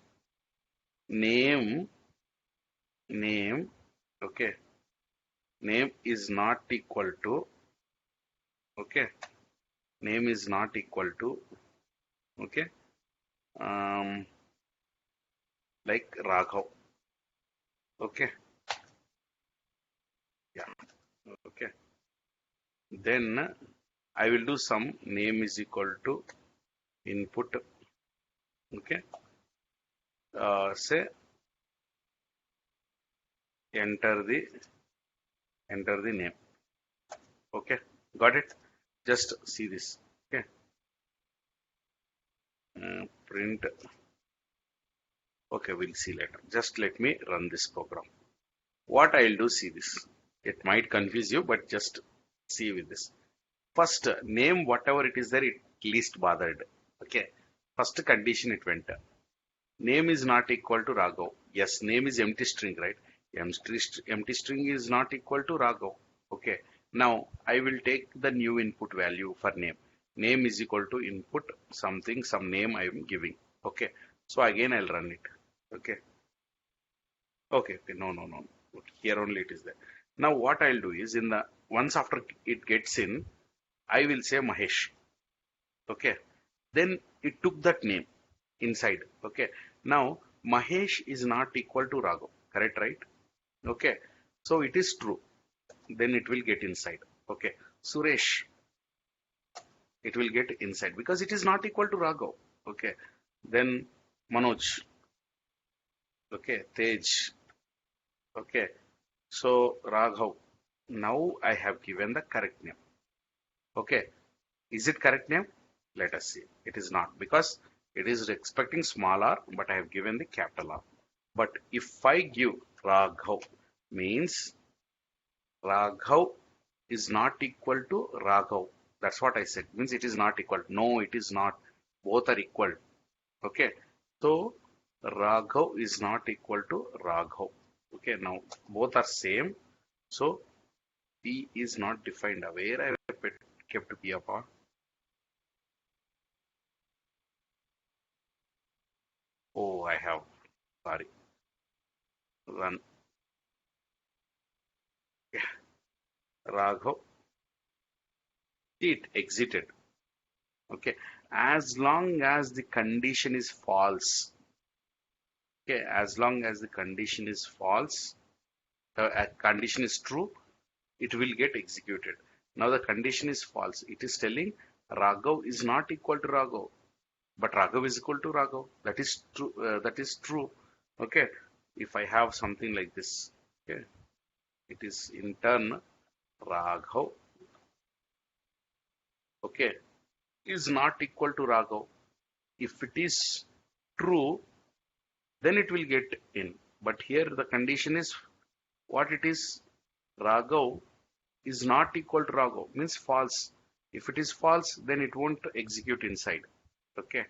name, name, okay, name is not equal to, okay, name is not equal to, okay, um, like Raghav. Okay, yeah, okay. Then I will do some name is equal to input. Okay, say enter the name. Okay, got it. Just see this. Okay, print. Okay, we'll see later. Just let me run this program. What I'll do, see this. It might confuse you, but just see with this. First, name whatever it is there, it least bothered. Okay, first condition it went. Name is not equal to Raghav. Yes, name is empty string, right? Empty string is not equal to Raghav. Okay, now I will take the new input value for name. Name is equal to input something, some name I am giving. Okay, so again I'll run it. Okay, okay, no. Okay, here only it is there. Now what I'll do is, in the once after it gets in, I will say Mahesh. Okay, then it took that name inside. Okay, now Mahesh is not equal to Raghav. Correct, right? Okay, so it is true. Then it will get inside. Okay, Suresh, it will get inside because it is not equal to Raghav. Okay, then Manoj. Okay, Tej. Okay, so Raghav. Now I have given the correct name. Okay, is it correct name? Let us see. It is not, because it is expecting small r, but I have given the capital R. But if I give Raghav, means Raghav is not equal to Raghav. That's what I said. Means it is not equal. No, it is not. Both are equal. Okay. So Raghav is not equal to Raghav. Okay. Now both are same. So P is not defined. Where I have kept P upon. Oh, I have. Sorry. Run. Raghav. It exited. Okay. As long as the condition is false. Okay. As long as the condition is false, a condition is true, it will get executed. Now the condition is false. It is telling Raghav is not equal to Raghav, but Raghav is equal to Raghav. That is true. That is true. Okay. If I have something like this, okay, it is in turn Raghav. Okay, is not equal to Raghav. If it is true, then it will get in. But here the condition is what it is. Raghav is not equal to Raghav, means false. If it is false, then it won't execute inside. Okay,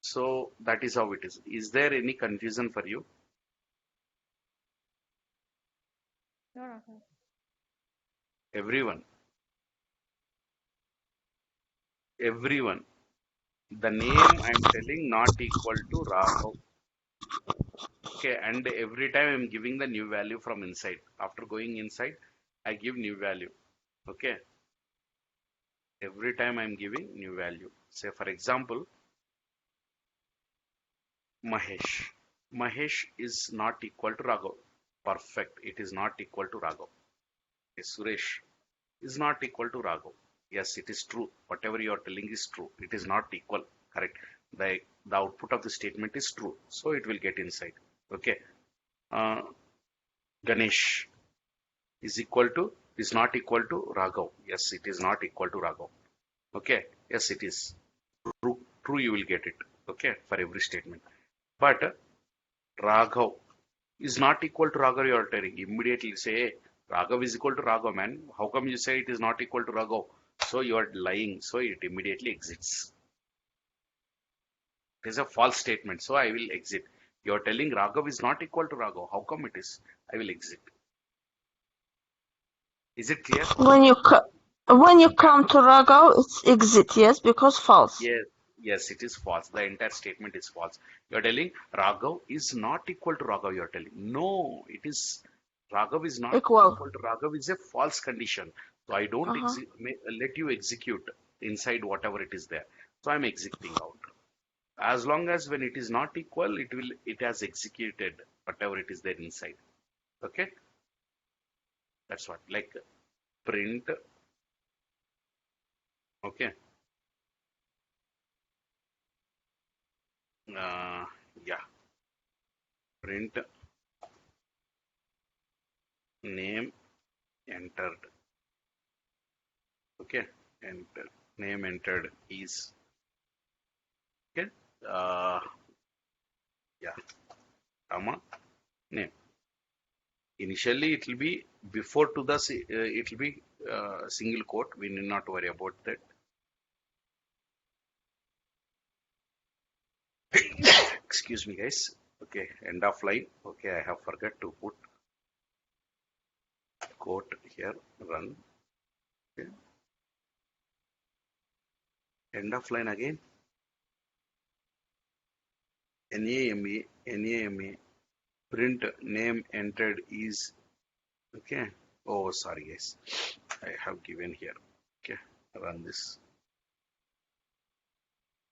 so that is how it is. Is there any confusion for you? No, Raghav. Everyone, everyone. The name I'm telling not equal to Raghav. Okay, and every time I'm giving the new value from inside. After going inside, I give new value. Okay, every time I'm giving new value. Say for example, Mahesh. Mahesh is not equal to Raghav. Perfect. It is not equal to Raghav. Okay, Suresh is not equal to Raghav. Yes, it is true. Whatever you are telling is true. It is not equal. Correct. The output of the statement is true. So it will get inside. Okay. Uh, Ganesh is not equal to Raghav. Yes, it is not equal to Raghav. Okay. Yes, it is. True, you will get it. Okay. For every statement. But Raghav is not equal to Raghav, you are telling. Immediately say, hey, Raghav is equal to Raghav, man. How come you say it is not equal to Raghav? So you are lying. So it immediately exits. It is a false statement. So I will exit. You are telling Raghav is not equal to Raghav. How come it is? I will exit. Is it clear? When you come to Raghav, it's exit, yes, because false. Yes, it is false. The entire statement is false. You are telling Raghav is not equal to Raghav. You are telling no, it is Raghav is not Equal. equal to Raghav is a false condition. So I don't let you execute inside whatever it is there. So I'm exiting out. As long as when it is not equal, it has executed whatever it is there inside. Okay, that's what like print. Okay, yeah, print name entered. Okay, enter name entered is okay. Yeah, comma name. Initially, it will be before to the it will be single quote. We need not worry about that. Excuse me, guys. Okay, end of line. Okay, I have forgot to put quote here. Run. Okay. End of line again. NAME print name entered is okay. Oh, sorry, guys. I have given here. Okay, run this.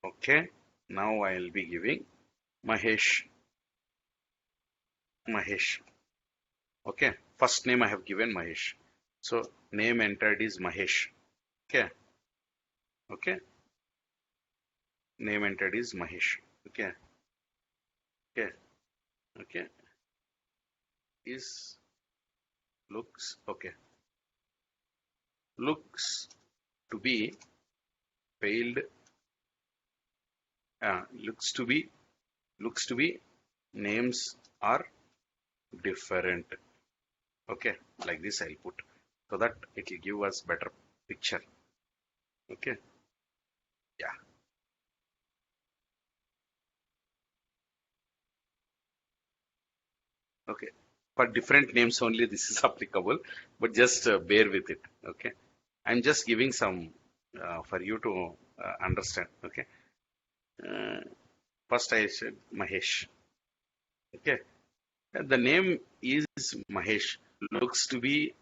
Okay, now I will be giving Mahesh. Okay, first name I have given Mahesh. So name entered is Mahesh. Okay, okay, name entered is Mahesh. Okay, okay, okay. Is looks okay. Looks to be failed. Looks to be names are different. Okay, like this I'll put so that it will give us better picture. Okay, yeah. Okay, for different names only this is applicable, but just bear with it. Okay, I'm just giving some for you to understand. Okay, uh, first I said Mahesh. Okay, the name is Mahesh. Looks to be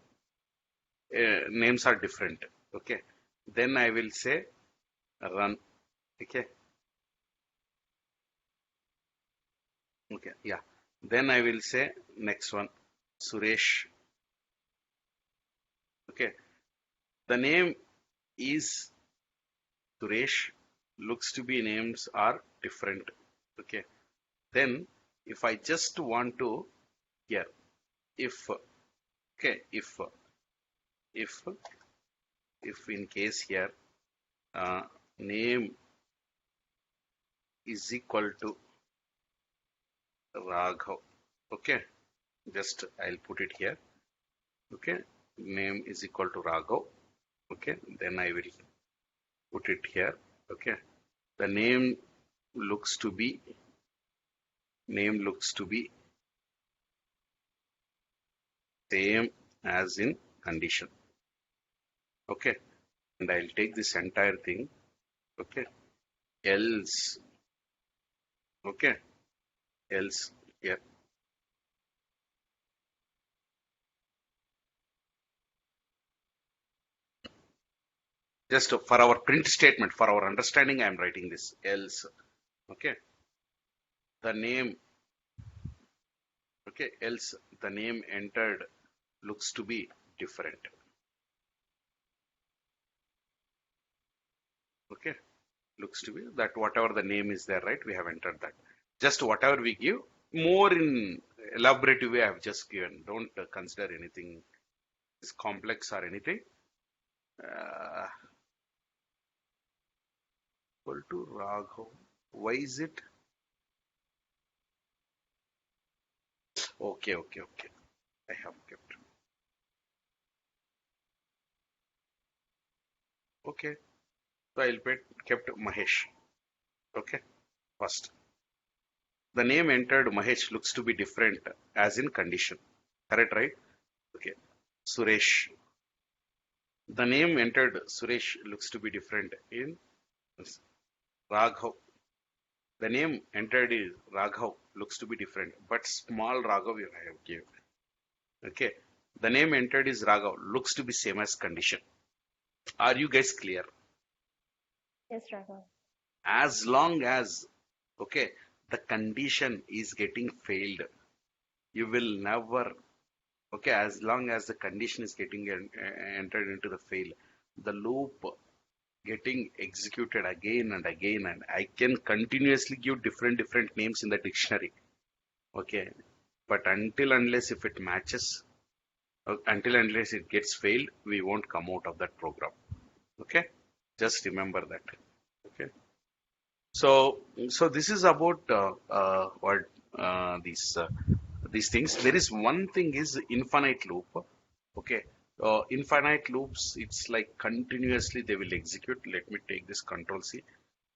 names are different. Okay, then I will say run. Okay, okay, yeah. Then I will say next one, Suresh. Okay, the name is Suresh. Looks to be names are different. Okay, then if I just want to here, if okay, if in case here uh, name is equal to Raghav. Okay, just I'll put it here. Okay, name is equal to Raghav. Okay, then I will put it here. Okay, the looks to be name looks to be same as in condition. Okay, and I'll take this entire thing. Okay, else. Okay, else here. Just for our print statement, for our understanding, I am writing this else. Okay, the name, okay, else the name entered looks to be different. Okay, looks to be that whatever the name is there, right? We have entered that. Just whatever we give, more in elaborative way I have just given. Don't consider anything is complex or anything. Uh, equal to Raghav. Why is it? Okay, okay, okay. I have kept. Okay, so I'll put kept Mahesh. Okay, first. The name entered Mahesh looks to be different as in condition. Correct, right? Okay. Suresh. The name entered Suresh looks to be different in Raghav. The name entered is Raghav looks to be different, but small Raghav you have given. Okay. The name entered is Raghav looks to be same as condition. Are you guys clear? Yes, Raghav. As long as, okay, the condition is getting failed, you will never, okay, as long as the condition is getting entered into the fail, the loop getting executed again and again, and I can continuously give different names in the dictionary. Okay, but until unless if it matches, until unless it gets failed, we won't come out of that program. Okay, just remember that. Okay, so this is about what these things. There is one thing is infinite loop. Okay, infinite loops. It's like continuously they will execute. Let me take this Control C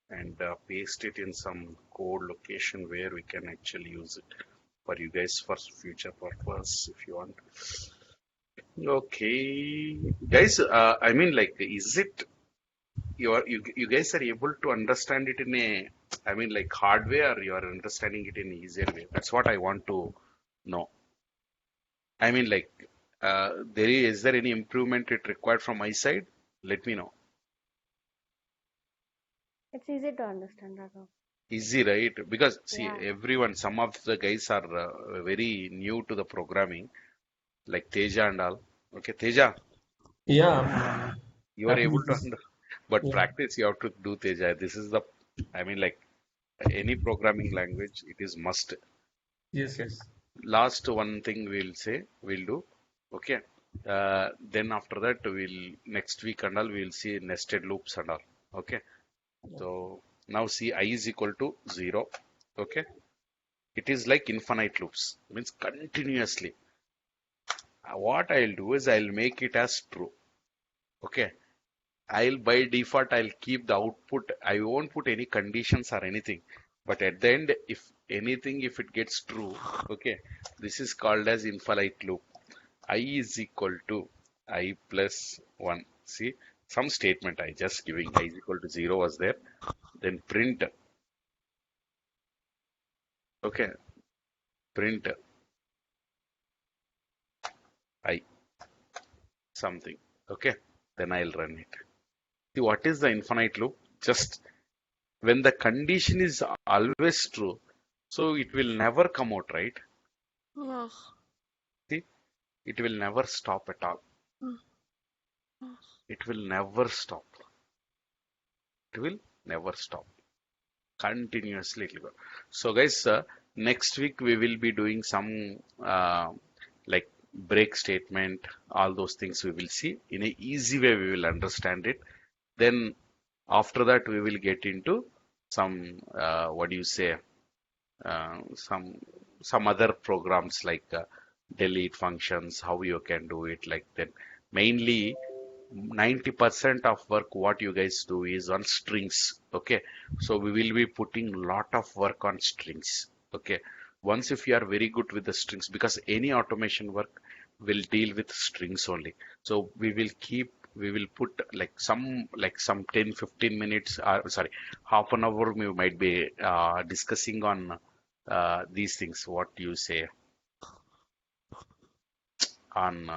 and paste it in some code location where we can actually use it for you guys for future purpose if you want. Okay, guys. I mean, like, is it you guys are able to understand it in a, I mean, like hard way, or you are understanding it in easier way? That's what I want to know. I mean, like, is there any improvement it required from my side? Let me know. It's easy to understand, Raghav. Easy, right? Because see, Yeah. everyone, some of the guys are very new to the programming, like Teja and all. Okay, Teja, Yeah. you are able to Practice. but Yeah. practice you have to do, Teja. This is the, I mean, like any programming language, it is must. Yes. Okay. Yes. Last one thing we'll do. Okay. Then after that, next week and all, we'll see nested loops and all. Okay. So now see I is equal to 0. Okay. It is like infinite loops, means continuously. What I'll do is I'll make it as true. Okay. I'll by default, I'll keep the output. I won't put any conditions or anything. But at the end, if anything, if it gets true, okay, this is called as infinite loop. I is equal to I plus 1. See, some statement I just giving I is equal to 0 was there. Then print, okay, print I something, okay, then I'll run it. See, what is the infinite loop? Just when the condition is always true, so it will never come out, right? Yes. See, it will never stop at all. Mm. Yes. It will never stop. It will never stop. Continuously it will go. So guys, next week we will be doing some like break statement, all those things we will see in a easy way. We will understand it. Then after that we will get into some what do you say? Uh, some some other programs like delete functions, how you can do it like that. Mainly 90% of work what you guys do is on strings. Okay, so we will be putting lot of work on strings. Okay, once if you are very good with the strings, because any automation work will deal with strings only, so we will put like some 10-15 minutes, sorry, half an hour we might be discussing on these things, what you say, on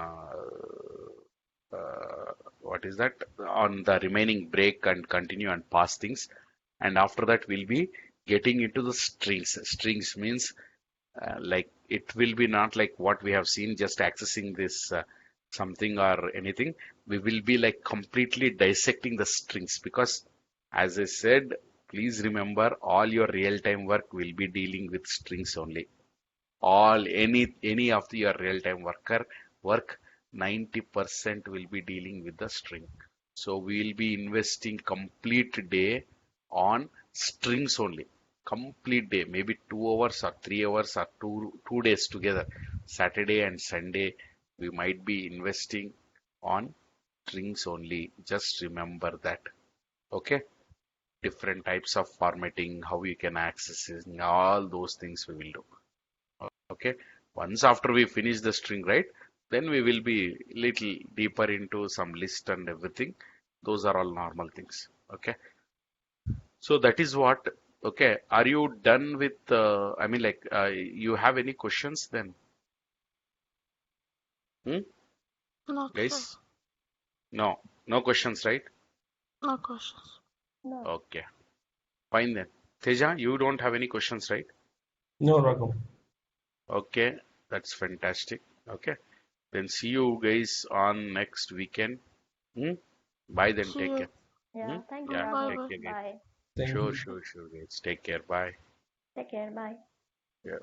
what is that, on the remaining break and continue and pass things, and after that we'll be getting into the strings. Strings means like it will be not like what we have seen, just accessing this something or anything. We will be like completely dissecting the strings because, as I said, please remember all your real-time work will be dealing with strings only. All any of your real-time work 90% will be dealing with the string. So we will be investing complete day on strings only. Complete day, maybe 2 hours or 3 hours or two days together. Saturday and Sunday, we might be investing on strings only. Just remember that. Okay? Different types of formatting, how you can access it, all those things we will do. Okay, once after we finish the string, right, then we will be little deeper into some list and everything. Those are all normal things. Okay, so that is what. Okay, are you done with? I mean, like, you have any questions then? Hmm? Not sure. Guys? No, no questions, right? No questions. No. Okay, fine then. Teja, you don't have any questions, right? No, Raghav. Okay, that's fantastic. Okay, then see you guys on next weekend. Hmm? Bye then. See Take you. care. Yeah, Hmm? thank you, Yeah, Bye Raghav. take bye. care, guys. Bye. Thank Sure, you. sure, sure, guys. Take care. Bye. Take care. Bye. Yeah.